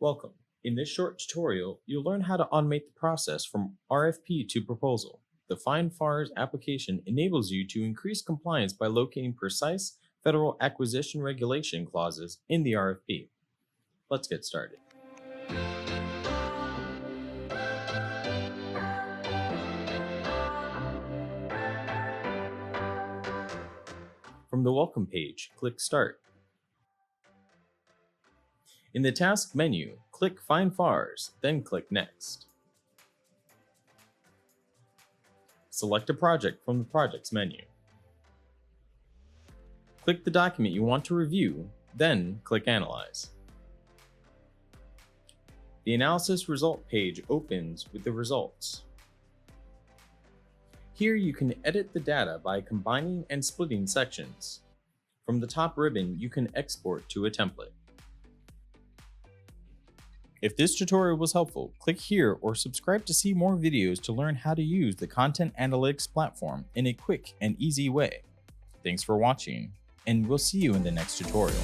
Welcome. In this short tutorial, you'll learn how to automate the process from RFP to proposal. The FindFARS application enables you to increase compliance by locating precise federal acquisition regulation clauses in the RFP. Let's get started. From the Welcome page, click Start. In the Task menu, click Find FARS, then click Next. Select a project from the Projects menu. Click the document you want to review, then click Analyze. The Analysis Result page opens with the results. Here you can edit the data by combining and splitting sections. From the top ribbon, you can export to a template. If this tutorial was helpful, click here or subscribe to see more videos to learn how to use the Content Analytics platform in a quick and easy way. Thanks for watching, and we'll see you in the next tutorial.